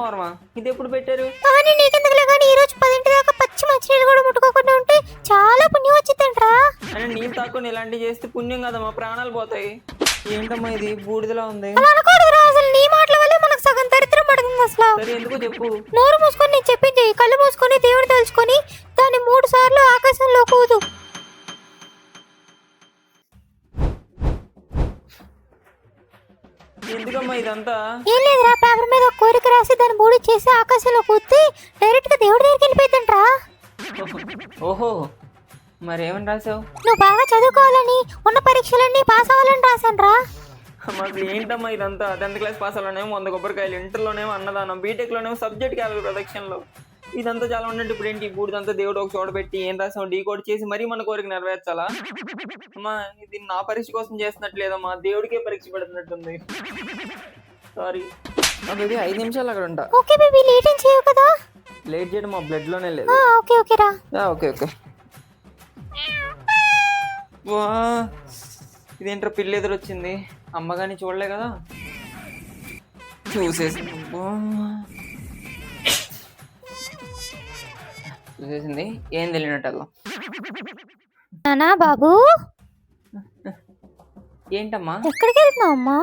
సోమవారమా? ఇది ఎప్పుడు పెట్టారు? అవన్నీ నీకెందుకులే కానీ ఈ రోజు 10 దాకా పచ్చి మంచినీళ్ళు కూడా ముట్టుకోకుండా ఉంటే చాలా పుణ్యం వచ్చిందంట్రా. అని నీళ్ళు తాక్కుని ఇలాంటివి చేస్తే పుణ్యం కదమ్మా, ప్రాణాలు పోతాయి. ఏంటమ్మా ఇది బూడిదలా ఉంది? అలా అనకూడదురా, అసలు నీ మాటల వల్లే మనకు సగం దరిద్రం పడుతుంది అసలు. సరే ఎందుకో చెప్పు. నోరు మూసుకొని నేను చెప్పింది, కళ్ళు మూసుకొని దేవుడు తలుచుకొని దాన్ని 3 సార్లు ఆకాశంలో కూదు. ఎందుకమ్మా ఇదంతా? ఏం లేదురా, పేపర్ మీద ఒక కోరిక రాసి దాన్ని బూడి చేసి ఆకాశంలో కూర్చి డైరెక్ట్ గా దేవుడి దగ్గరికి వెళ్ళిపోయిందంట్రా. ఓహో, మరేమని రాసావు? నువ్వు బాగా చదువుకోవాలని, ఉన్న పరీక్షలన్నీ పాస్ అవ్వాలని రాశానురా. మాకు ఏంటమ్మా ఇదంతా? 10th క్లాస్ పాస్ అవ్వలోనేమో 100 కొబ్బరికాయలు, ఇంటర్లోనేమో అన్నదానం, బీటెక్లోనేమో సబ్జెక్ట్కి 50 ప్రదక్షిణలు. ఇదంతా చాలా ఉండండి. ఇప్పుడు ఏంటి బూడిదంతా దేవుడు ఒక చోట పెట్టి ఏం రాసాం డీకోడ్ చేసి మరీ మన కోరిక నెరవేర్చాలా? అమ్మా ఇది నా పరీక్ష కోసం చేస్తున్నట్లేదమ్మా, దేవుడికే పరీక్ష పెడుతున్నట్టుంది. సారీ బేబీ, 5 నిమిషాలు అక్కడ ఉంటా. ఓకే బేబీ, లేట్ ఏం చేయవు కదా? లేట్ చేయడం మా బ్లడ్ లోనే లేదు. ఓకే ఓకే రా. Okay okay. వా, ఇదేంట్రా పిల్లి ఎదురొచ్చింది? అమ్మగాని చూడలే కదా, చూసేసింది. చూసేసింది, ఏం తెలియనట్టల్లా. నానా బాబు, ఏంటమ్మా? ఎక్కడికి వెళ్తున్నావు అమ్మా?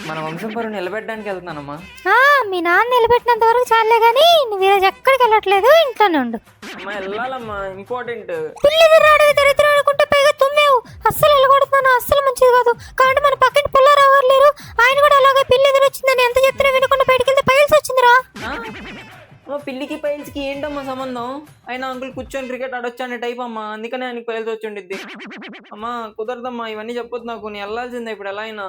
మన వంశం పరువు నిలబెట్టడానికి వెళ్తున్నానమ్మా. మీ నాన్న నిలబెట్టినంత వరకు చాలే గానీ నువ్వు ఈరోజు ఎక్కడికి వెళ్ళట్లేదు, ఇంట్లోనే ఉండు. అమ్మా వెళ్ళాలమ్మా, ఇంపార్టెంట్. పిల్లి ఎదురాడు దరిద్రం అనుకుంటే పైగా తుమ్మేవు. అస్సలు వెళ్ళకూడదు, అస్సలు మంచిది కాదు. కాబట్టి మన పక్కన పుల్లారావు గారు లేరు, ఆయన కూడా అలాగే పిల్లి ఎదురు వచ్చిందని ఎంత చెప్తున్నా వినకుండా బయటకు వెళ్తే పైల్స్ వచ్చిందిరా. పిల్లికి పైల్స్కి ఏంటమ్మా సంబంధం? అయినా అంకుల్ కూర్చొని క్రికెట్ ఆడొచ్చు అనే టైప్ అమ్మా, అందుకనే ఆయనకి పైల్స్ వచ్చి ఉండిద్ది. అమ్మా కుదరదమ్మా, ఇవన్నీ చెప్పొద్దు నాకు, నేను వెళ్ళాల్సిందే ఇప్పుడు ఎలా అయినా.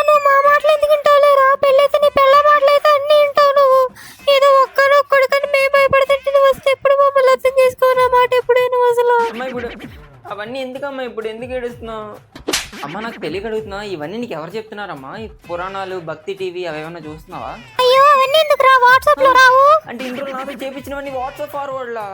నువ్వు మా మాటలు ఎందుకు వింటావులేరా? పెళ్ళైతే నీ పిల్ల మాటలు అయితే అన్ని వింటావు నువ్వు. ఏదో ఒక్కడొక్కడు కానీ మేము భయపడుతుంటే నువ్వు వస్తే ఎప్పుడు మమ్మల్ని అర్థం చేసుకోవు నా మాట ఎప్పుడైనా అసలు. అమ్మా ఇప్పుడు అవన్నీ ఎందుకమ్మా, ఇప్పుడు ఎందుకు ఏడుస్తున్నావు? అమ్మ నాకు తెలియక అడుగుతున్నా, ఇవన్నీ నీకు ఎవరు చెప్తున్నారమ్మా? ఈ పురాణాలు, భక్తి టీవీ అవేమన్నా చూస్తున్నావా? అయ్యో అవన్నీ ఎందుకు రా, వాట్సాప్ లో రావు. అంటే ఇంట్లో నాతో చేపించినవన్నీ వాట్సాప్ ఫార్వర్డ్లా?